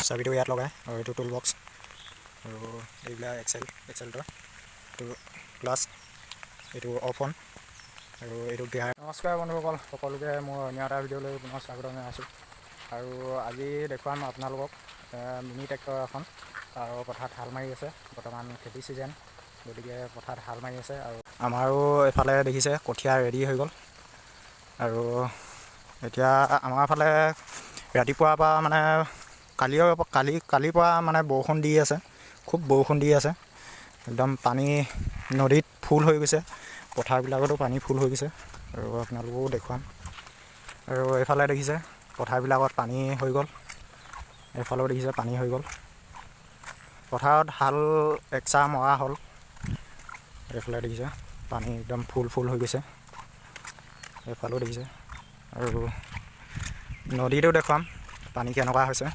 চাবিটো ইয়াত লগাই আৰু এইটো টুল বক্স আৰু এইবিলাক এক্সেলটাৰ এইটো ক্লাছ এইটো অফ অন আৰু এইটো গিয়াৰ। নমস্কাৰ বন্ধুসকল, সকলোকে মোৰ অন্য এটা ভিডিঅ'লৈ পুনৰ স্বাগতম জনাইছোঁ। আৰু আজি দেখুৱাম আপোনালোকক মিনি ট্ৰেক্টৰ এখন আৰু পথাৰত হাল মাৰি আছে। বৰ্তমান খেতি ছিজন, গতিকে পথাৰত হাল মাৰি আছে। আৰু আমাৰো এইফালে দেখিছে কঠীয়া ৰেডি হৈ গ'ল। আৰু এতিয়া আমাৰ ফালে ৰাতিপুৱাৰ পৰা মানে কালিৰ পৰা মানে বৰষুণ দি আছে, খুব বৰষুণ দি আছে। একদম পানী নদীত ফুল হৈ গৈছে, পথাৰবিলাকতো পানী ফুল হৈ গৈছে। আৰু আপোনালোকেও দেখুৱাম। আৰু এইফালে দেখিছে পথাৰবিলাকত পানী হৈ গ'ল, এইফালেও দেখিছে পানী হৈ গ'ল। পথাৰত হাল একচাহ মৰা হ'ল। এইফালে দেখিছে পানী একদম ফুল হৈ গৈছে, এইফালেও দেখিছে। আৰু নদীটো দেখুৱাম পানী কেনেকুৱা হৈছে।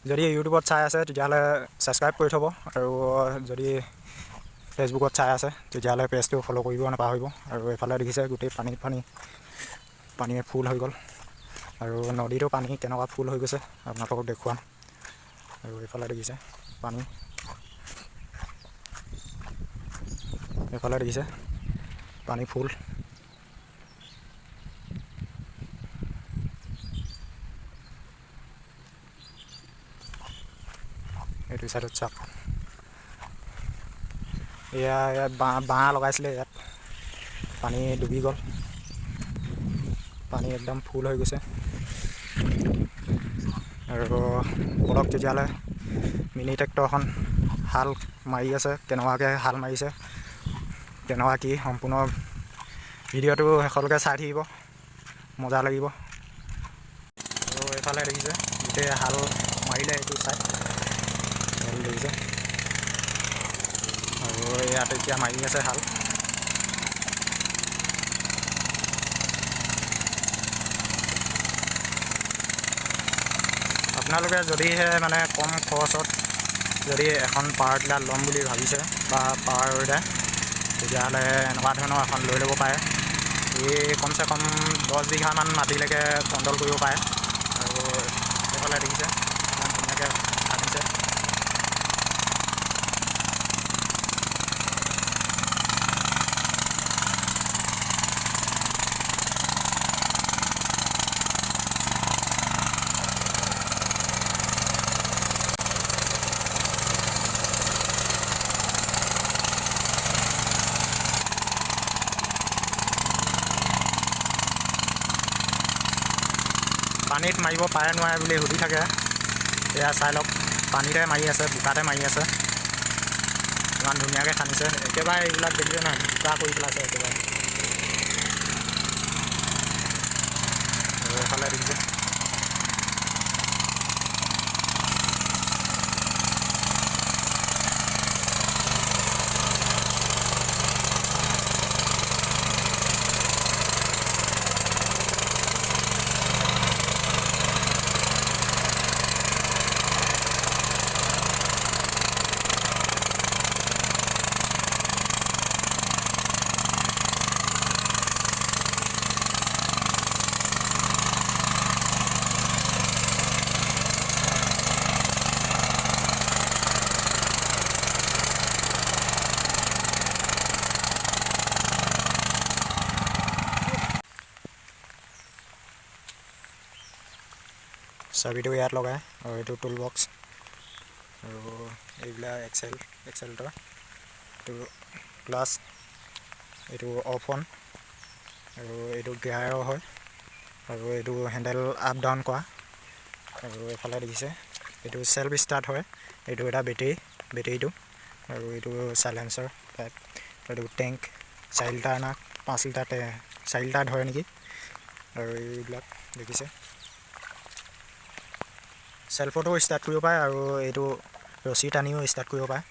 যদি ইউটিউবত চাই আছে তেতিয়াহ'লে ছাবস্ক্ৰাইব কৰি থ'ব, আৰু যদি ফেচবুকত চাই আছে তেতিয়াহ'লে পেজটো ফ'ল' কৰিব নাপাহৰিব। আৰু এইফালে দেখিছে গোটেই পানীয়ে ফুল হৈ গ'ল। আৰু নদীটো পানী কেনেকুৱা ফুল হৈ গৈছে আপোনালোকক দেখুৱাম। আৰু এইফালে দেখিছে পানী, এইফালে দেখিছে পানী ফুল। এইটো চাইডত চাওক, ইয়াত বাঁহ লগাইছিলে, ইয়াত পানী ডুবি গ'ল, পানী একদম ফুল হৈ গৈছে। আৰু বলক তেতিয়াহ'লে মিনি ট্ৰেক্টৰখন হাল মাৰি আছে, কেনেকুৱাকৈ হাল মাৰিছে, কেনেকুৱা কি সম্পূৰ্ণ ভিডিঅ'টো শেষলৈকে চাই থাকিব, মজা লাগিব। আৰু এইফালে দেখিছে গোটেই হাল মাৰিলে, এইটো চাই দেখিছে। আৰু ইয়াত এতিয়া মাৰি আছে হাল। আপোনালোকে যদিহে মানে কম খৰচত যদি এখন পাৱাৰ টিলাৰ ল'ম বুলি ভাবিছে বা পাৱাৰ টিলাৰ, তেতিয়াহ'লে এনেকুৱা ধৰণৰ এখন লৈ ল'ব পাৰে। এই কমচে কম 10 বিঘামান মাটিলৈকে কণ্ট্ৰল কৰিব পাৰে। আৰু এইফালে দেখিছে ইমান ধুনীয়াকৈ কাটিছে। পানীত মাৰিব পাৰে নোৱাৰে বুলি সুধি থাকে, এয়া চাই লওক। পানীতে মাৰি আছে, বোকাতে মাৰি আছে। ইমান ধুনীয়াকৈ খান্দিছে, একেবাৰে এইবিলাক দেখিছে নহয়, বোকা কৰি পেলাইছে একেবাৰে। আৰু এইফালে দেখিছে চাবিটো ইয়াত লগাই, আৰু এইটো টুল বক্স আৰু এইবিলাক এক্সেলটাৰ এইটো ক্লাছ, এইটো অফ অন আৰু এইটো গিয়াৰৰ হয়, আৰু এইটো হেণ্ডেল আপ ডাউন কৰা। আৰু এইফালে দেখিছে এইটো চেল্ফ ষ্টাৰ্ট হয়, এইটো এটা বেটেৰীটো। আৰু এইটো চাইলেঞ্চাৰ টাইপ, এইটো টেংক 4 লিটাৰ না 5 লিটাৰ 4 লিটাৰ ধৰে নেকি। আৰু এইবিলাক দেখিছে চেল্ফতো ষ্টাৰ্ট কৰিব পাৰে, আৰু এইটো ৰছী টানিও ষ্টাৰ্ট কৰিব পাৰে।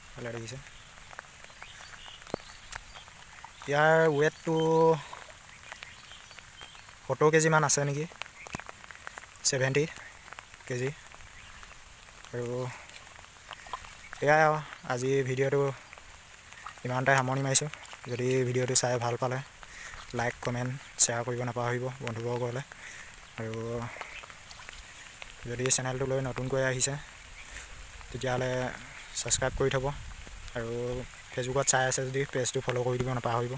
এইফালে দেখিছে ইয়াৰ ৱেটটো 70 কেজিমান আছে নেকি, 70 কেজি। আৰু এয়াই আৰু আজি ভিডিঅ'টো ইমানতে সামৰণি মাৰিছোঁ। যদি ভিডিঅ'টো চাই ভাল পালে লাইক, কমেণ্ট, শ্বেয়াৰ কৰিব নাপাহৰিব বন্ধুবৰ্গলৈ। আৰু যদি চেনেলটোলৈ নতুনকৈ আহিছে তেতিয়াহ'লে ছাবস্ক্ৰাইব কৰি থ'ব আৰু ফেচবুকত চাই আছে যদি পেজটো ফ'ল' কৰি দিব নাপাহৰিব।